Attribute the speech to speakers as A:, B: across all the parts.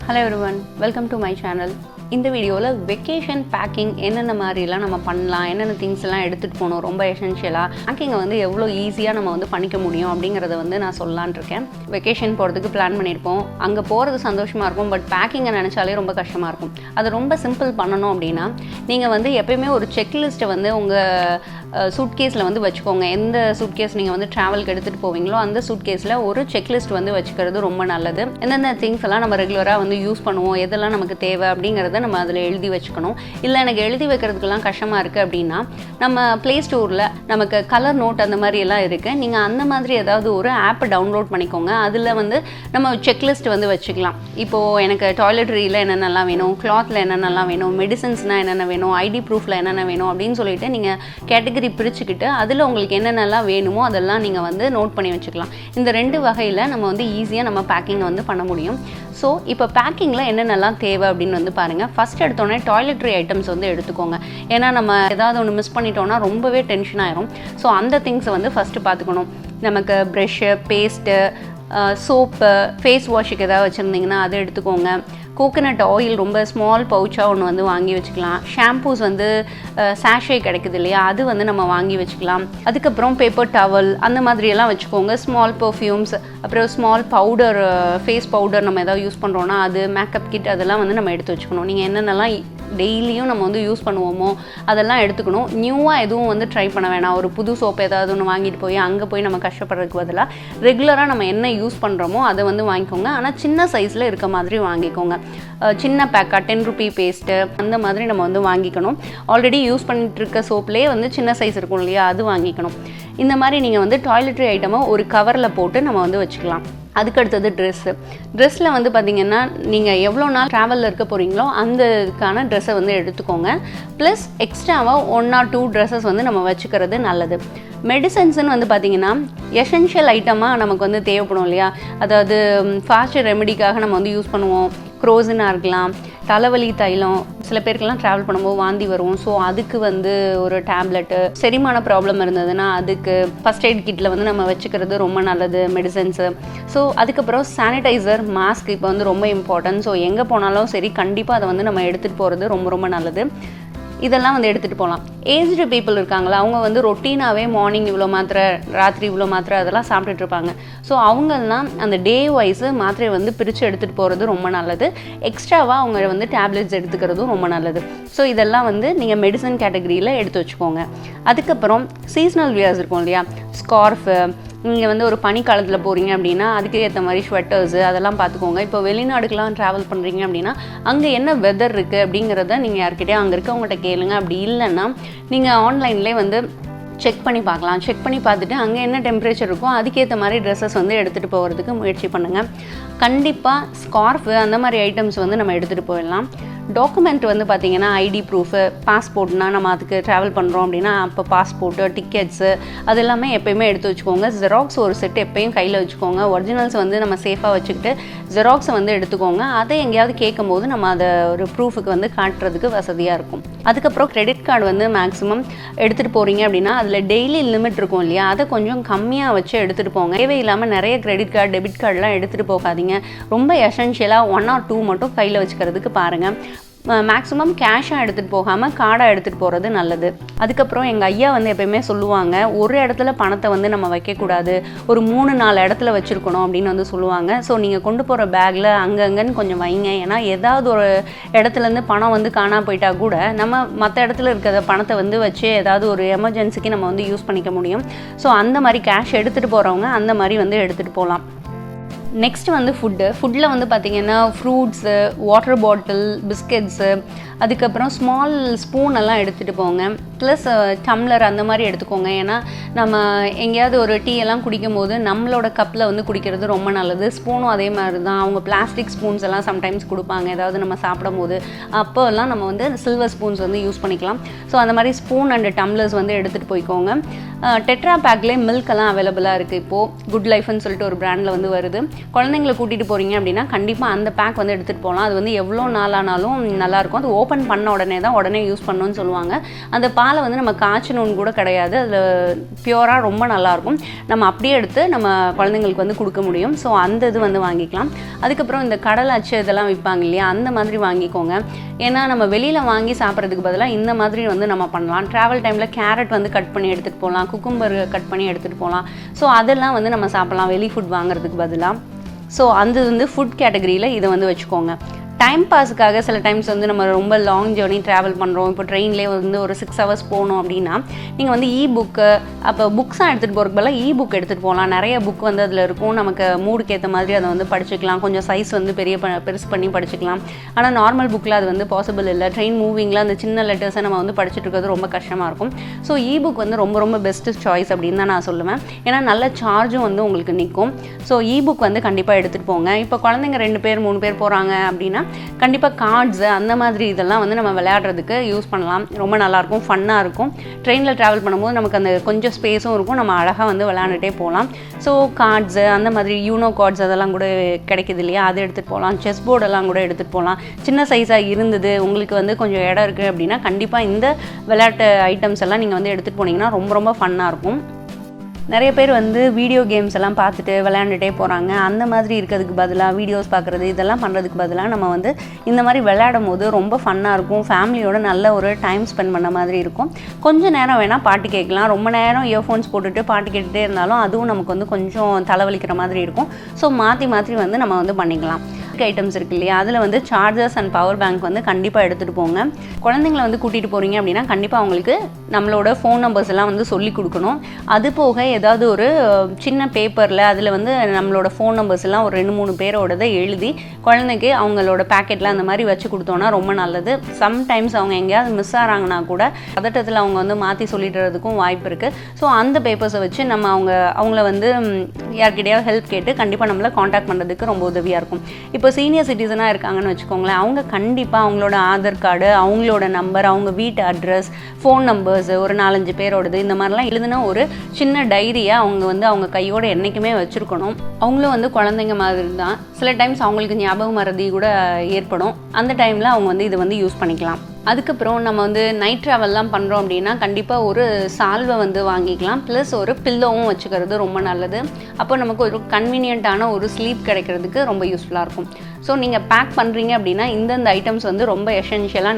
A: Hello everyone, welcome to my channel. இந்த வீடியோவில் vacation packing என்னென்ன மாதிரிலாம் நம்ம பண்ணலாம், என்னென்ன திங்ஸ் எல்லாம் எடுத்துகிட்டு போகணும், ரொம்ப எசென்ஷியலாக பேக்கிங்கை வந்து எவ்வளோ ஈஸியாக நம்ம வந்து பண்ணிக்க முடியும் அப்படிங்கிறத வந்து நான் சொல்லலான் இருக்கேன். வெக்கேஷன் போகிறதுக்கு பிளான் பண்ணியிருப்போம், அங்கே போகிறது சந்தோஷமாக இருக்கும், பட் பேக்கிங்கை நினச்சாலே ரொம்ப கஷ்டமாக இருக்கும். அது ரொம்ப சிம்பிள் பண்ணணும் அப்படின்னா நீங்கள் வந்து எப்பயுமே ஒரு செக்லிஸ்ட்டை வந்து உங்கள் சூட்கேஸில் வந்து வச்சுக்கோங்க. எந்த சூட்கேஸ் நீங்கள் வந்து ட்ராவலுக்கு எடுத்துகிட்டு போவீங்களோ அந்த சூட்கேஸில் ஒரு செக்லிஸ்ட் வந்து வச்சுக்கிறது ரொம்ப நல்லது. எந்தெந்த திங்ஸ் எல்லாம் நம்ம ரெகுலராக வந்து யூஸ் பண்ணுவோம், எதெல்லாம் நமக்கு தேவை அப்படிங்கிறத நம்ம அதில் எழுதி வச்சுக்கணும். இல்லை எனக்கு எழுதி வைக்கிறதுக்கெல்லாம் கஷ்டமாக இருக்குது அப்படின்னா நம்ம ப்ளே ஸ்டோரில் நமக்கு கலர் நோட் அந்த மாதிரி எல்லாம் இருக்குது, நீங்கள் அந்த மாதிரி ஏதாவது ஒரு ஆப்பை டவுன்லோட் பண்ணிக்கோங்க. அதில் வந்து நம்ம செக்லிஸ்ட் வந்து வச்சுக்கலாம். இப்போது எனக்கு டாய்லெட்ரியில் என்னென்னலாம் வேணும், கிளாத்தில் என்னென்னலாம் வேணும், மெடிசன்ஸ்னால் என்னென்ன வேணும், ஐடி ப்ரூஃபில் என்னென்ன வேணும் அப்படின்னு சொல்லிட்டு நீங்கள் கேட்டகரி பிரிச்சுக்கிட்டு அதில் உங்களுக்கு என்னென்னலாம் வேணுமோ அதெல்லாம் நீங்கள் வந்து நோட் பண்ணி வச்சுக்கலாம். இந்த ரெண்டு வகையில் நம்ம வந்து ஈஸியாக நம்ம பேக்கிங் வந்து பண்ண முடியும். ஸோ இப்போ பேக்கிங்கில் என்னென்னலாம் தேவை அப்படின்னு வந்து பாருங்கள். ஃபஸ்ட் எடுத்தோடனே டாய்லெட்ரி ஐட்டம்ஸ் வந்து எடுத்துக்கோங்க. ஏன்னா நம்ம ஏதாவது ஒன்று மிஸ் பண்ணிட்டோன்னா ரொம்பவே டென்ஷன் ஆயிரும். ஸோ அந்த திங்ஸை வந்து ஃபஸ்ட்டு பார்த்துக்கணும். நமக்கு ப்ரெஷ்ஷு, பேஸ்ட்டு, சோப்பு, ஃபேஸ் வாஷுக்கு ஏதாவது வச்சுருந்திங்கன்னா அதை எடுத்துக்கோங்க. கோகனட் ஆயில் ரொம்ப ஸ்மால் பவுச்சாக ஒன்று வந்து வாங்கி வச்சுக்கலாம். ஷாம்பூஸ் வந்து சாஷே கிடைக்குது இல்லையா, அது வந்து நம்ம வாங்கி வச்சுக்கலாம். அதுக்கப்புறம் பேப்பர் டவல் அந்த மாதிரியெல்லாம் வச்சுக்கோங்க. ஸ்மால் பர்ஃப்யூம்ஸ், அப்புறம் ஸ்மால் பவுடர், ஃபேஸ் பவுடர் நம்ம எதாவது யூஸ் பண்ணுறோன்னா அது, மேக்கப் கிட் அதெல்லாம் வந்து நம்ம எடுத்து வச்சுக்கணும். நீங்கள் என்னென்னலாம் டெய்லியும் நம்ம வந்து யூஸ் பண்ணுவோமோ அதெல்லாம் எடுத்துக்கணும். நியூவாக எதுவும் வந்து ட்ரை பண்ண வேணாம். ஒரு புது சோப்பு ஏதாவது ஒன்று வாங்கிட்டு போய் அங்கே போய் நம்ம கஷ்டப்படுறதுக்கு பதிலாக ரெகுலராக நம்ம என்ன யூஸ் பண்ணுறோமோ அதை வந்து வாங்கிக்கோங்க. ஆனால் சின்ன சைஸில் இருக்க மாதிரி வாங்கிக்கோங்க. சின்ன பேக்காக 10 ரூபி பேஸ்ட்டு அந்த மாதிரி நம்ம வந்து வாங்கிக்கணும். ஆல்ரெடி யூஸ் பண்ணிட்டு இருக்க சோப்லேயே வந்து சின்ன சைஸ் இருக்கும் இல்லையா, அது வாங்கிக்கணும். இந்த மாதிரி நீங்கள் வந்து டாய்லெட்ரி ஐட்டமை ஒரு கவரில் போட்டு நம்ம வந்து வச்சுக்கலாம். அதுக்கடுத்தது ட்ரெஸ்ஸில் வந்து பார்த்திங்கன்னா நீங்கள் எவ்வளோ நாள் ட்ராவலில் இருக்க போகிறீங்களோ அந்தக்கான ட்ரெஸ்ஸை வந்து எடுத்துக்கோங்க. ப்ளஸ் எக்ஸ்ட்ராவாக 1 or 2 ட்ரெஸ்ஸஸ் வந்து நம்ம வச்சுக்கிறது நல்லது. மெடிசன்ஸ்ன்னு வந்து பார்த்திங்கன்னா எசென்ஷியல் ஐட்டமாக நமக்கு வந்து தேவைப்படும் இல்லையா, அதாவது ஃபாஸ்ட் ரெமெடிக்காக நம்ம வந்து யூஸ் பண்ணுவோம். க்ரோசினாக இருக்கலாம், தலைவலி தைலம், சில பேருக்கெல்லாம் ட்ராவல் பண்ணும்போது வாந்தி வரும். ஸோ அதுக்கு வந்து ஒரு டேப்லெட்டு, செரிமான ப்ராப்ளம் இருந்ததுன்னா அதுக்கு ஃபஸ்ட் எய்ட் கிட்டில் வந்து நம்ம வச்சுக்கிறது ரொம்ப நல்லது மெடிசன்ஸு. ஸோ அதுக்கப்புறம் சானிடைசர், மாஸ்க் இப்போ வந்து ரொம்ப இம்பார்ட்டன்ட். ஸோ எங்கே போனாலும் சரி கண்டிப்பாக அதை வந்து நம்ம எடுத்துகிட்டு போகிறது ரொம்ப ரொம்ப நல்லது. இதெல்லாம் வந்து எடுத்துகிட்டு போகலாம். ஏஜ்டு பீப்புள் இருக்காங்களா, அவங்க வந்து ரொட்டீனாகவே மார்னிங் இவ்வளோ மாத்திரை, ராத்திரி இவ்வளோ மாத்திரை அதெல்லாம் சாப்பிட்டுட்டு இருப்பாங்க. ஸோ அவங்கெல்லாம் அந்த டே வைஸு மாத்திரையை வந்து பிரித்து எடுத்துகிட்டு போகிறது ரொம்ப நல்லது. எக்ஸ்ட்ராவாக அவங்க வந்து டேப்லெட்ஸ் எடுத்துக்கிறதும் ரொம்ப நல்லது. ஸோ இதெல்லாம் வந்து நீங்கள் மெடிசன் கேட்டகரியில் எடுத்து வச்சுக்கோங்க. அதுக்கப்புறம் சீஸ்னல் வியர்ஸ் இருக்கும் இல்லையா, ஸ்கார்ஃபு, நீங்கள் வந்து ஒரு பனிக்காலத்தில் போகிறீங்க அப்படின்னா அதுக்கு ஏற்ற மாதிரி ஸ்வெட்டர்ஸு அதெல்லாம் பார்த்துக்கோங்க. இப்போ வெளிநாடுக்கெலாம் ட்ராவல் பண்ணுறீங்க அப்படின்னா அங்கே என்ன வெதர் இருக்குது அப்படிங்கிறத நீங்கள் யார்கிட்டயே அங்கே இருக்கவங்கள்ட்ட கேளுங்க. அப்படி இல்லைன்னா நீங்கள் ஆன்லைன்லேயே வந்து செக் பண்ணி பார்க்கலாம். செக் பண்ணி பார்த்துட்டு அங்கே என்ன டெம்பரேச்சர் இருக்கோ அதுக்கேற்ற மாதிரி ட்ரெஸ்ஸஸ் வந்து எடுத்துகிட்டு போகிறதுக்கு முயற்சி பண்ணுங்கள். கண்டிப்பாக ஸ்கார்ஃபு அந்த மாதிரி ஐட்டம்ஸ் வந்து நம்ம எடுத்துகிட்டு போயிடலாம். டாக்குமெண்ட் வந்து பார்த்திங்கன்னா ஐடி ப்ரூஃபு, பாஸ்போர்ட்னால் நம்ம அதுக்கு ட்ராவல் பண்ணுறோம் அப்படின்னா அப்போ பாஸ்போர்ட்டு, டிக்கெட்ஸு அது எல்லாமே எப்போயுமே எடுத்து வச்சுக்கோங்க. ஜெராக்ஸ் ஒரு செட் எப்போயும் கையில் வச்சுக்கோங்க. ஒரிஜினல்ஸ் வந்து நம்ம சேஃபாக வச்சுக்கிட்டு ஜெராக்ஸை வந்து எடுத்துக்கோங்க. அதை எங்கேயாவது கேட்கும்போது நம்ம அதை ஒரு ப்ரூஃபுக்கு வந்து காட்டுறதுக்கு வசதியாக இருக்கும். அதுக்கப்புறம் கிரெடிட் கார்டு வந்து மேக்ஸிமம் எடுத்துகிட்டு போகிறீங்க அப்படின்னா அதில் டெய்லி லிமிட் இருக்கும் இல்லையா, அதை கொஞ்சம் கம்மியாக வச்சு எடுத்துகிட்டு போங்க. தேவையில்லாமல் நிறைய கிரெடிட் கார்டு, டெபிட் கார்டெலாம் எடுத்துகிட்டு போகாதீங்க. ரொம்ப எசென்ஷியலாக 1 or 2 மட்டும் கையில் வச்சுக்கிறதுக்கு பாருங்கள். மேக்ஸிமம் கேஷாக எடுத்துகிட்டு போகாமல் கார்டாக எடுத்துகிட்டு போகிறது நல்லது. அதுக்கப்புறம் எங்கள் ஐயா வந்து எப்போயுமே சொல்லுவாங்க, ஒரு இடத்துல பணத்தை வந்து நம்ம வைக்கக்கூடாது, ஒரு 3-4 இடத்துல வச்சுருக்கணும் அப்படின்னு வந்து சொல்லுவாங்க. ஸோ நீங்கள் கொண்டு போகிற பேக்கில் அங்கங்கன்னு கொஞ்சம் வைங்க. ஏன்னா ஏதாவது ஒரு இடத்துலேருந்து பணம் வந்து காணாம போயிட்டா கூட நம்ம மற்ற இடத்துல இருக்கிற பணத்தை வந்து வச்சு ஏதாவது ஒரு எமர்ஜென்சிக்கு நம்ம வந்து யூஸ் பண்ணிக்க முடியும். ஸோ அந்த மாதிரி கேஷ் எடுத்துகிட்டு போகிறவங்க அந்த மாதிரி வந்து எடுத்துகிட்டு போகலாம். நெக்ஸ்ட் வந்து ஃபுட்டில் வந்து பார்த்திங்கன்னா ஃப்ரூட்ஸு, வாட்டர் பாட்டில், பிஸ்கெட்ஸு, அதுக்கப்புறம் ஸ்மால் ஸ்பூன் எல்லாம் எடுத்துகிட்டு போங்க. ப்ளஸ் டம்ளர் அந்த மாதிரி எடுத்துக்கோங்க. ஏன்னா நம்ம எங்கேயாவது ஒரு டீ எல்லாம் குடிக்கும் போது நம்மளோட கப்பில் வந்து குடிக்கிறது ரொம்ப நல்லது. ஸ்பூனும் அதே மாதிரி தான். அவங்க பிளாஸ்டிக் ஸ்பூன்ஸ் எல்லாம் சம்டைம்ஸ் கொடுப்பாங்க ஏதாவது நம்ம சாப்பிடும் போது, அப்போல்லாம் நம்ம வந்து சில்வர் ஸ்பூன்ஸ் வந்து யூஸ் பண்ணிக்கலாம். ஸோ அந்த மாதிரி ஸ்பூன் அண்ட் டம்ளர்ஸ் வந்து எடுத்துகிட்டு போய்க்கோங்க. டெட்ரா பேக்லேயே மில்கெல்லாம் அவைலபிளாக இருக்குது. இப்போது குட் லைஃப்னு சொல்லிட்டு ஒரு பிராண்டில் வந்து வருது. குழந்தைங்களை கூட்டிகிட்டு போகிறீங்க அப்படின்னா கண்டிப்பாக அந்த பேக் வந்து எடுத்துகிட்டு போகலாம். அது வந்து எவ்வளோ நாளானாலும் நல்லாயிருக்கும். அது ஓப்பன் பண்ண உடனே யூஸ் பண்ணணும்னு சொல்லுவாங்க. அந்த பாலை வந்து நம்ம காய்ச்சணும்னு கூட கிடையாது, அதில் பியூராக ரொம்ப நல்லாயிருக்கும். நம்ம அப்படியே எடுத்து நம்ம குழந்தைங்களுக்கு வந்து கொடுக்க முடியும். ஸோ அந்த இது வந்து வாங்கிக்கலாம். அதுக்கப்புறம் இந்த கடலை அச்சு இதெல்லாம் விற்பாங்க இல்லையா, அந்த மாதிரி வாங்கிக்கோங்க. ஏன்னா நம்ம வெளியில் வாங்கி சாப்பிட்றதுக்கு பதிலாக இந்த மாதிரி வந்து நம்ம பண்ணலாம். ட்ராவல் டைமில் கேரட் வந்து கட் பண்ணி எடுத்துகிட்டு போகலாம், குக்கும்பர் கட் பண்ணி எடுத்துகிட்டு போகலாம். ஸோ அதெல்லாம் வந்து நம்ம சாப்பிட்லாம் வெளி ஃபுட் வாங்குறதுக்கு பதிலாக. ஸோ அந்த வந்து ஃபுட் கேட்டகரியில் இதை வந்து வச்சுக்கோங்க. டைம் பாஸுக்காக சில டைம்ஸ் வந்து நம்ம ரொம்ப லாங் ஜேர்னி ட்ராவல் பண்ணுறோம். இப்போ ட்ரெயின்லேயே வந்து ஒரு 6 hours போகணும் அப்படின்னா நீங்கள் வந்து புக்கு அப்போ புக்ஸாக எடுத்துகிட்டு போகிறதுக்கு பதிலாக புக் எடுத்துகிட்டு போகலாம். நிறைய புக் வந்து அதில் இருக்கும். நமக்கு மூடுக்கு ஏற்ற மாதிரி அதை வந்து படிச்சுக்கலாம். கொஞ்சம் சைஸ் வந்து பெருசு பண்ணி படிச்சுக்கலாம். ஆனால் நார்மல் புக்கில் அது வந்து பாசிபிள் இல்லை. ட்ரெயின் மூவிங்கில் அந்த சின்ன லெட்டர்ஸை நம்ம வந்து படிச்சுட்டு இருக்கிறது ரொம்ப கஷ்டமாக இருக்கும். ஸோ புக் வந்து ரொம்ப ரொம்ப பெஸ்ட்டு சாய்ஸ் அப்படின்னு தான் நான் சொல்லுவேன். ஏன்னா நல்ல சார்ஜும் வந்து உங்களுக்கு நிற்கும். ஸோ புக் வந்து கண்டிப்பாக எடுத்துகிட்டு போங்க. இப்போ குழந்தைங்க 2 பேர் 3 பேர் போகிறாங்க அப்படின்னா கண்டிப்பாக கார்ட்ஸு அந்த மாதிரி இதெல்லாம் வந்து நம்ம விளையாடுறதுக்கு யூஸ் பண்ணலாம். ரொம்ப நல்லாயிருக்கும், ஃபன்னாக இருக்கும். ட்ரெயினில் ட்ராவல் பண்ணும்போது நமக்கு அந்த கொஞ்சம் ஸ்பேஸும் இருக்கும், நம்ம அழகாக வந்து விளையாண்டுட்டே போகலாம். ஸோ கார்ட்ஸு அந்த மாதிரி யூனோ கார்ட்ஸ் அதெல்லாம் கூட கிடைக்கிது இல்லையா, அது எடுத்துகிட்டு போகலாம். செஸ் போர்டெல்லாம் கூட எடுத்துகிட்டு போகலாம். சின்ன சைஸாக இருந்தது உங்களுக்கு வந்து கொஞ்சம் இடம் இருக்குது அப்படின்னா கண்டிப்பாக இந்த விளையாட்டு ஐட்டம்ஸ் எல்லாம் நீங்கள் வந்து எடுத்துகிட்டு போனீங்கன்னா ரொம்ப ரொம்ப ஃபன்னாக இருக்கும். நிறைய பேர் வந்து வீடியோ கேம்ஸ் எல்லாம் பார்த்துட்டு விளையாண்டுட்டே போகிறாங்க. அந்த மாதிரி இருக்கிறதுக்கு பதிலாக வீடியோஸ் பார்க்குறது இதெல்லாம் பண்ணுறதுக்கு பதிலாக நம்ம வந்து இந்த மாதிரி விளையாடும் போது ரொம்ப ஃபன்னாக இருக்கும். ஃபேமிலியோட நல்ல ஒரு டைம் ஸ்பெண்ட் பண்ண மாதிரி இருக்கும். கொஞ்சம் நேரம் வேணால் பாட்டு கேட்கலாம். ரொம்ப நேரம் இயர்ஃபோன்ஸ் போட்டுட்டு பாட்டு கேட்டுகிட்டே இருந்தாலும் அதுவும் நமக்கு வந்து கொஞ்சம் தலைவலிக்கிற மாதிரி இருக்கும். ஸோ மாற்றி வந்து நம்ம வந்து பண்ணிக்கலாம். ஐட்டம்ஸ் இருக்கு இல்லையா, அதில் வந்து சார்ஜர்ஸ் அண்ட் பவர் பேங்க் வந்து கண்டிப்பாக எடுத்துகிட்டு போங்க. குழந்தைங்களை வந்து கூட்டிகிட்டு போகிறீங்க அப்படின்னா கண்டிப்பாக அவங்களுக்கு நம்மளோட ஃபோன் நம்பர்ஸ் எல்லாம் வந்து சொல்லி கொடுக்கணும். அது போக ஏதாவது ஒரு சின்ன பேப்பரில் அதில் வந்து நம்மளோட ஃபோன் நம்பர்ஸ் எல்லாம் ஒரு 2-3 பேரோடதை எழுதி குழந்தைக்கு அவங்களோட பேக்கெட்டில் அந்த மாதிரி வச்சு கொடுத்தோன்னா ரொம்ப நல்லது. சம்டைம்ஸ் அவங்க எங்கேயாவது மிஸ் ஆகிறாங்கன்னா கூட பதட்டத்தில் அவங்க வந்து மாற்றி சொல்லிடுறதுக்கும் வாய்ப்பு இருக்குது. ஸோ அந்த பேப்பர்ஸை வச்சு நம்ம அவங்கள வந்து யார்கிட்டையாவது ஹெல்ப் கேட்டு கண்டிப்பாக நம்மளை காண்டாக்ட் பண்ணுறதுக்கு ரொம்ப உதவியாக இருக்கும். இப்போ சீனியர் சிட்டிசனாக இருக்காங்கன்னு வச்சுக்கோங்களேன், அவங்க கண்டிப்பாக அவங்களோட ஆதார் கார்டு, அவங்களோட நம்பர், அவங்க வீட்டு அட்ரஸ், ஃபோன் நம்பர்ஸு ஒரு 4-5 பேரோடது இந்த மாதிரிலாம் எழுதுனா ஒரு சின்ன டைரியை அவங்க வந்து அவங்க கையோட என்றைக்குமே வச்சுருக்கணும். அவங்களும் வந்து குழந்தைங்க மாதிரி தான். சில டைம்ஸ் அவங்களுக்கு ஞாபகம் மறதி கூட ஏற்படும். அந்த டைமில் அவங்க வந்து இதை வந்து யூஸ் பண்ணிக்கலாம். அதுக்கப்புறம் நம்ம வந்து நைட் ட்ராவல்லாம் பண்ணுறோம் அப்படின்னா கண்டிப்பாக ஒரு சால்வை வந்து வாங்கிக்கலாம். ப்ளஸ் ஒரு பில்லோவும் வச்சுக்கிறது ரொம்ப நல்லது. அப்போ நமக்கு ஒரு கன்வீனியண்ட்டான ஒரு ஸ்லீப் கிடைக்கிறதுக்கு ரொம்ப யூஸ்ஃபுல்லாக இருக்கும். ஸோ நீங்கள் பேக் பண்ணுறீங்க அப்படின்னா இந்தந்த ஐட்டம்ஸ் வந்து ரொம்ப எசென்ஷியலாக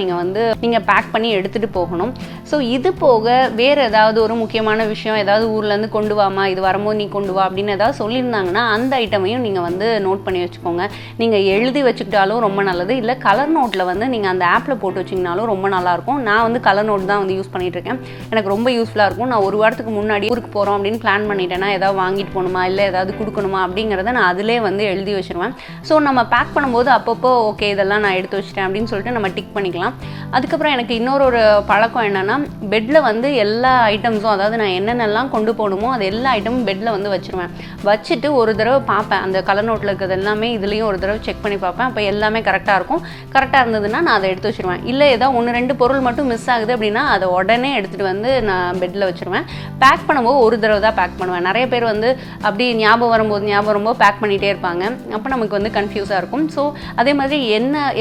A: நீங்கள் பேக் பண்ணி எடுத்துகிட்டு போகணும். ஸோ இது போக வேறு ஏதாவது ஒரு முக்கியமான விஷயம், ஏதாவது ஊர்லேருந்து கொண்டு வாமா, இது வரும்போது நீ கொண்டு வா அப்படின்னு ஏதாவது சொல்லியிருந்தாங்கன்னா அந்த ஐட்டமையும் நீங்கள் வந்து நோட் பண்ணி வச்சுக்கோங்க. நீங்கள் எழுதி வச்சுக்கிட்டாலும் ரொம்ப நல்லது. இல்லை கலர் நோட்டில் வந்து நீங்கள் அந்த ஆப்பில் போட்டு வச்சிங்கனாலும் ரொம்ப நல்லாயிருக்கும். நான் வந்து கலர் நோட் தான் வந்து யூஸ் பண்ணிகிட்ருக்கேன். எனக்கு ரொம்ப யூஸ்ஃபுல்லாக இருக்கும். நான் ஒரு வாரத்துக்கு முன்னாடி ஊருக்கு போகிறோம் அப்படின்னு பிளான் பண்ணிட்டேன்னா ஏதாவது வாங்கிட்டு போகணுமா இல்லை ஏதாவது கொடுக்கணுமா அப்படிங்கிறத நான் அதிலே வந்து எழுதி வச்சுருவேன். ஸோ நம்ம பேக் பண்ணும்போது அப்பப்போ ஓகே இதெல்லாம் நான் எடுத்து வச்சிட்டேன் அப்படின்னு சொல்லிட்டு நம்ம டிக் பண்ணிக்கலாம். அதுக்கப்புறம் எனக்கு இன்னொரு பழக்கம் என்னென்னா, பெட்டில் வந்து எல்லா ஐட்டம்ஸும், அதாவது நான் என்னென்னலாம் கொண்டு போகணுமோ அது எல்லா ஐட்டமும் பெட்டில் வந்து வச்சுருவேன். வச்சுட்டு ஒரு தடவை பார்ப்பேன், அந்த கலர் நோட்டில் இருக்கிறது எல்லாமே இதுலேயும் ஒரு தடவை செக் பண்ணி பார்ப்பேன். அப்போ எல்லாமே கரெக்டாக இருக்கும். கரெக்டாக இருந்ததுன்னா நான் அதை எடுத்து வச்சுருவேன். இல்லை ஏதாவது 1-2 பொருள் மட்டும் மிஸ் ஆகுது அப்படின்னா அதை உடனே எடுத்துகிட்டு வந்து நான் பெட்டில் வச்சுருவேன். பேக் பண்ணும்போது ஒரு தடவை தான் பேக் பண்ணுவேன். நிறைய பேர் வந்து அப்படி ஞாபகம் வரும்போது பேக் பண்ணிகிட்டே இருப்பாங்க. அப்போ நமக்கு வந்து கன்ஃபியூஸாக இருக்கும். ஸோ அதே மாதிரி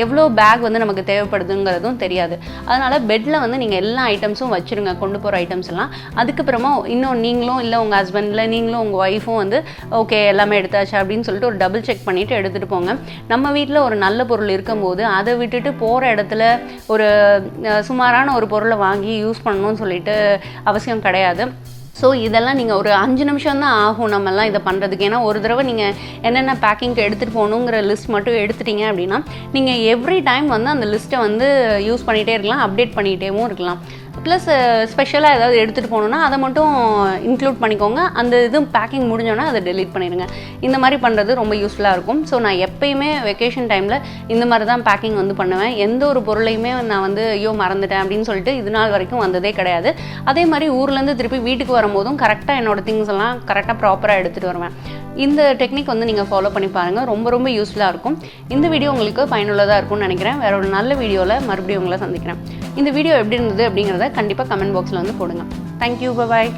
A: எவ்வளோ பேக் வந்து நமக்கு தேவைப்படுதுங்கிறதும் தெரியாது. அதனால் பெட்டில் வந்து நீங்கள் எல்லா ஐட்டம்ஸும் வச்சுருங்க, கொண்டு போகிற ஐட்டம்ஸ் எல்லாம். அதுக்கப்புறமா இன்னும் நீங்களும் இல்லை உங்கள் ஹஸ்பண்டில் நீங்களும் உங்கள் ஒய்ஃபும் வந்து ஓகே எல்லாமே எடுத்தாச்சு அப்படின்னு சொல்லிட்டு ஒரு டபுள் செக் பண்ணிவிட்டு எடுத்துகிட்டு போங்க. நம்ம வீட்டில் ஒரு நல்ல பொருள் இருக்கும்போது அதை விட்டுட்டு போகிற இடத்துல ஒரு சுமாரான ஒரு பொருளை வாங்கி யூஸ் பண்ணணும்னு சொல்லிட்டு அவசியம் கிடையாது. ஸோ இதெல்லாம் நீங்கள் ஒரு 5 நிமிஷம் தான் ஆகும் நம்மெல்லாம் இதை பண்ணுறதுக்கு. ஏன்னா ஒரு தடவை நீங்கள் என்னென்ன பேக்கிங்க்கு எடுத்துகிட்டு போகணுங்கிற லிஸ்ட் மட்டும் எடுத்துட்டீங்க அப்படின்னா நீங்கள் எவ்ரி டைம் வந்து அந்த லிஸ்ட்டை வந்து யூஸ் பண்ணிகிட்டே இருக்கலாம், அப்டேட் பண்ணிகிட்டேவும் இருக்கலாம். ப்ளஸ் ஸ்பெஷலாக ஏதாவது எடுத்துகிட்டு போகணுன்னா அதை மட்டும் இன்க்ளூட் பண்ணிக்கோங்க. அந்த இது பேக்கிங் முடிஞ்சோன்னா அதை டெலீட் பண்ணிடுங்க. இந்த மாதிரி பண்ணுறது ரொம்ப யூஸ்ஃபுல்லாக இருக்கும். ஸோ நான் எப்பயுமே வெக்கேஷன் டைமில் இந்த மாதிரி தான் பேக்கிங் வந்து பண்ணுவேன். எந்த ஒரு பொருளையுமே நான் வந்து ஐயோ மறந்துட்டேன் அப்படின்னு சொல்லிட்டு இது நாள் வரைக்கும் வந்ததே கிடையாது. அதே மாதிரி ஊர்லேருந்து திருப்பி வீட்டுக்கு வரும்போதும் கரெக்டாக என்னோடய திங்ஸ் எல்லாம் கரெக்டாக ப்ராப்பராக எடுத்துகிட்டு வருவேன். இந்த டெக்னிக் வந்து நீங்கள் ஃபாலோ பண்ணி பாருங்கள். ரொம்ப ரொம்ப யூஸ்ஃபுல்லாக இருக்கும். இந்த வீடியோ உங்களுக்கு பயனுள்ளதாக இருக்கும்னு நினைக்கிறேன். வேற ஒரு நல்ல வீடியோவில் மறுபடியும் உங்களை சந்திக்கிறேன். இந்த வீடியோ எப்படி இருந்தது அப்படிங்கிறத கண்டிப்பாக கமெண்ட் பாக்ஸில் வந்து போடுங்க. தேங்க்யூ, பாய்.